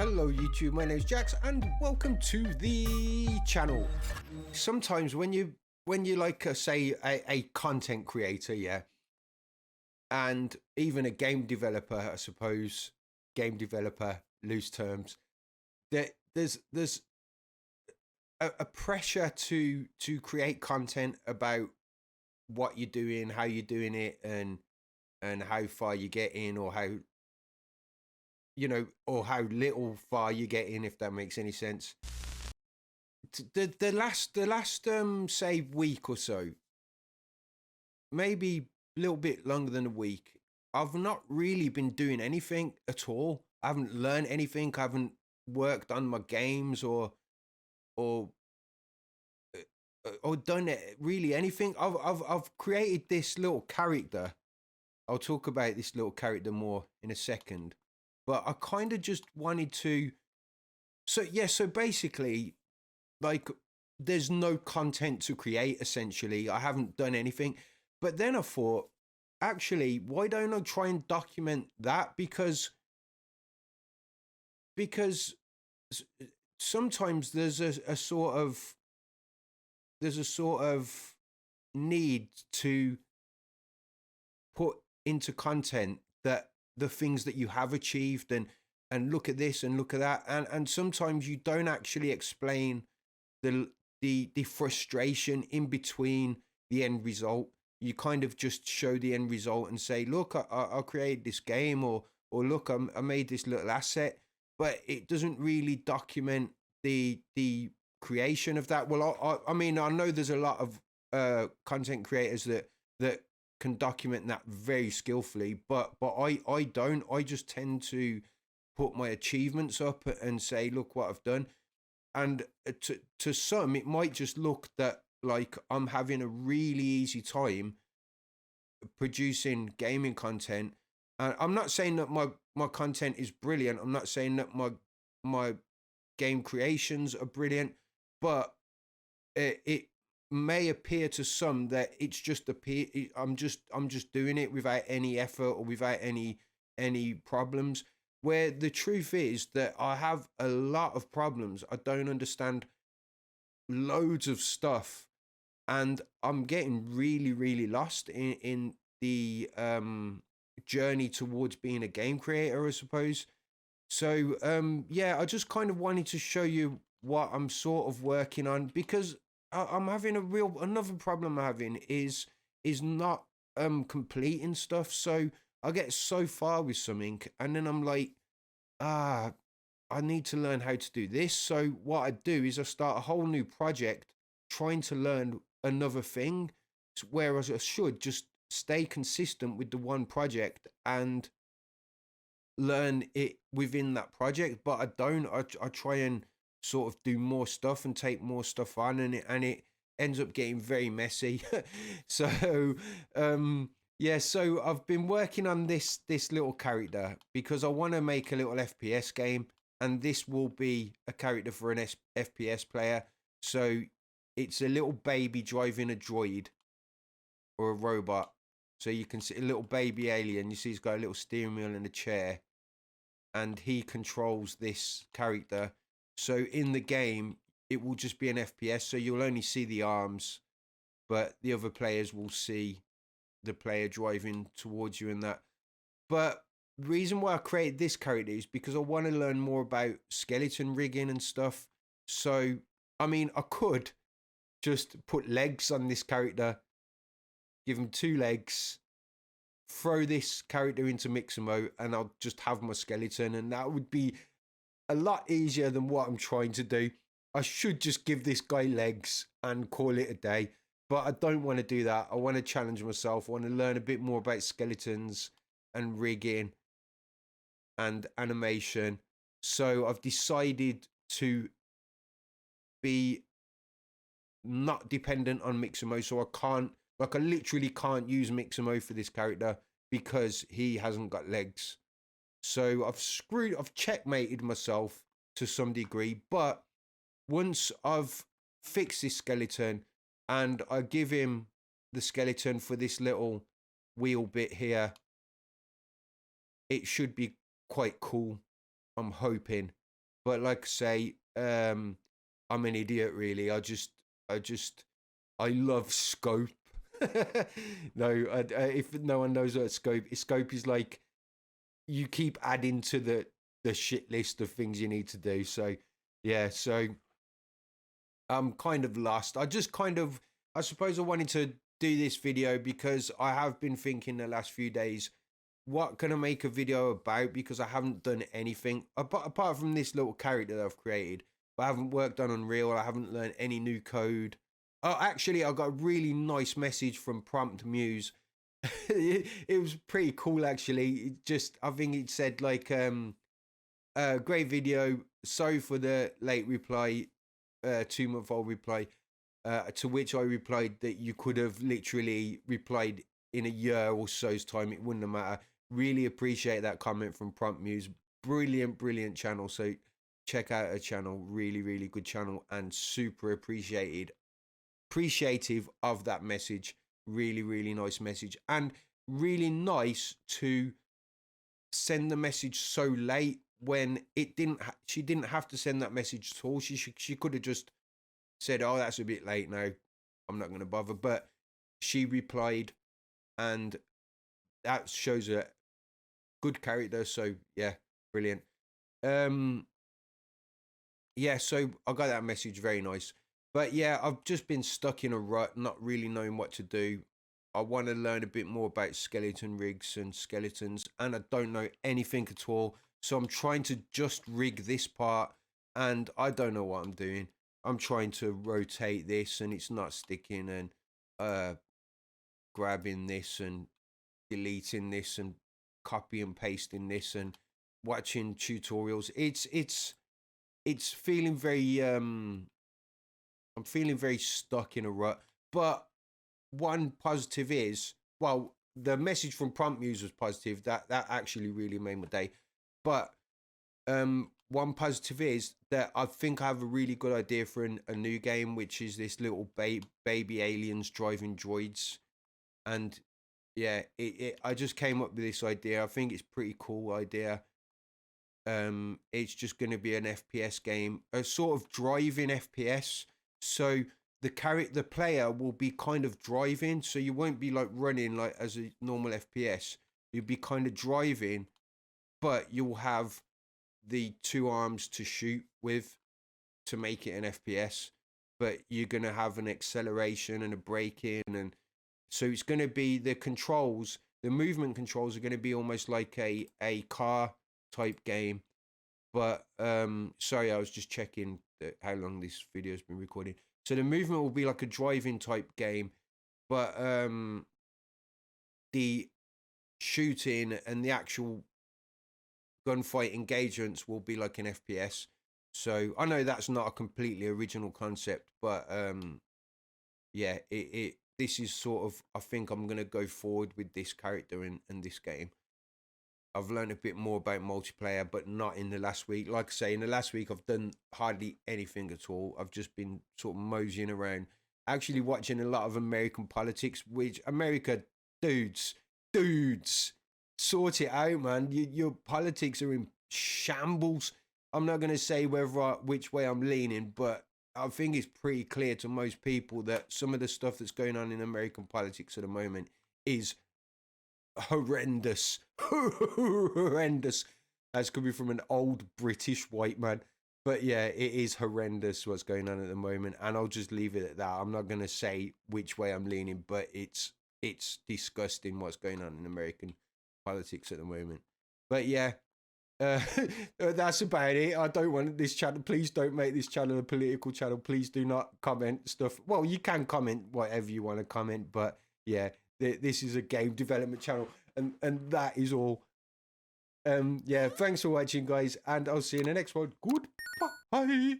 Hello YouTube, my name is Jax and welcome to the channel. Sometimes when you like say a content creator, yeah, and even a game developer, I suppose, game developer, loose terms, there's a pressure to create content about what you're doing, how you're doing it, and how far you get in, or how or how little far you get in, if that makes any sense. The last say week or so, maybe a little bit longer than a week, I've not really been doing anything at all. I haven't learned anything. I haven't worked on my games or or done really anything. I've created this little character. I'll talk about this little character more in a second, but I kind of just wanted to. So yeah, so basically, like, there's no content to create. Essentially, I haven't done anything. But then I thought, actually, why don't I try and document that? Because sometimes there's a sort of need to put into content that the things that you have achieved, and look at this and look at that, and sometimes you don't actually explain the frustration in between the end result. You kind of just show the end result and say, look, I created this game, or look, I made this little asset, but it doesn't really document the creation of that. Well, I mean, I know there's a lot of content creators that can document that very skillfully, but I don't. I just tend to put my achievements up and say, look what I've done. And to some, it might just look that like I'm having a really easy time producing gaming content. And I'm not saying that my content is brilliant. I'm not saying that my game creations are brilliant, but it may appear to some that it's just I'm just doing it without any effort or without any problems. Where the truth is that I have a lot of problems. I don't understand loads of stuff, and I'm getting really, really lost in the journey towards being a game creator, I suppose. So yeah, I just kind of wanted to show you what I'm sort of working on, because I'm having another problem I'm having is not completing stuff. So I get so far with something, and then I'm like, I need to learn how to do this. So what I do is I start a whole new project trying to learn another thing, whereas I should just stay consistent with the one project and learn it within that project. But I don't. I try and sort of do more stuff and take more stuff on, and it ends up getting very messy. So yeah, so I've been working on this little character because I want to make a little FPS game, and this will be a character for an FPS player. So it's a little baby driving a droid or a robot. So you can see a little baby alien. You see he's got a little steering wheel and a chair, and he controls this character. So in the game, it will just be an FPS. So you'll only see the arms, but the other players will see the player driving towards you and that. But the reason why I created this character is because I want to learn more about skeleton rigging and stuff. So, I mean, I could just put legs on this character, give him 2 legs, throw this character into mixer mode, and I'll just have my skeleton, and that would be a lot easier than what I'm trying to do. I should just give this guy legs and call it a day, but I don't want to do that. I want to challenge myself. I want to learn a bit more about skeletons and rigging and animation. So I've decided to be not dependent on mixer mode. So I literally can't use mixer mode for this character because he hasn't got legs. So I've checkmated myself to some degree. But once I've fixed this skeleton and I give him the skeleton for this little wheel bit here, it should be quite cool, I'm hoping. But like I say, I'm an idiot really. I love scope. No, if no one knows what scope is like, you keep adding to the shit list of things you need to do. So yeah, so I'm kind of lost. I suppose I wanted to do this video because I have been thinking the last few days, what can I make a video about? Because I haven't done anything apart from this little character that I've created. But I haven't worked on Unreal. I haven't learned any new code. Oh, actually, I got a really nice message from Prompt Muse. It was pretty cool, actually. I think it said like, great video. Sorry for the late reply, 2-month-old reply. To which I replied that you could have literally replied in a year or so's time. It wouldn't have mattered. Really appreciate that comment from Prompt Muse. Brilliant channel. So check out her channel. Really good channel, and super appreciative of that message. Really nice message, and really nice to send the message so late when she didn't have to send that message at all. She could have just said, oh, that's a bit late now, I'm not going to bother. But she replied, and that shows a good character. So yeah, brilliant. Yeah, so I got that message, very nice. But yeah, I've just been stuck in a rut, not really knowing what to do. I want to learn a bit more about skeleton rigs and skeletons, and I don't know anything at all. So I'm trying to just rig this part, and I don't know what I'm doing. I'm trying to rotate this, and it's not sticking, and grabbing this and deleting this and copy and pasting this and watching tutorials. It's feeling very I'm feeling very stuck in a rut. But one positive is, well, the message from Prompt Muse was positive. That actually really made my day. But one positive is that I think I have a really good idea for a new game, which is this little baby aliens driving droids. And yeah, I just came up with this idea. I think it's a pretty cool idea. It's just going to be an FPS game, a sort of driving FPS. So the player will be kind of driving, so you won't be like running like as a normal FPS. You'll be kind of driving, but you'll have the 2 arms to shoot with to make it an FPS. But you're gonna have an acceleration and a braking, and so it's gonna be the movement controls are gonna be almost like a car type game. But sorry, I was just checking how long this video has been recording. So the movement will be like a driving type game, but the shooting and the actual gunfight engagements will be like an FPS. So I know that's not a completely original concept, but yeah, this is sort of, I think I'm gonna go forward with this character in this game. I've learned a bit more about multiplayer, but not in the last week. Like I say, in the last week, I've done hardly anything at all. I've just been sort of moseying around, actually watching a lot of American politics, which America, dudes, sort it out, man. Your politics are in shambles. I'm not going to say which way I'm leaning, but I think it's pretty clear to most people that some of the stuff that's going on in American politics at the moment is horrendous. That's coming from an old British white man. But yeah, it is horrendous what's going on at the moment, and I'll just leave it at that. I'm not going to say which way I'm leaning, but it's disgusting what's going on in American politics at the moment. But yeah, that's about it. I don't want this channel. Please don't make this channel a political channel. Please do not comment stuff. Well, you can comment whatever you want to comment, but yeah, this is a game development channel, and that is all. Yeah, thanks for watching, guys, and I'll see you in the next one. Goodbye.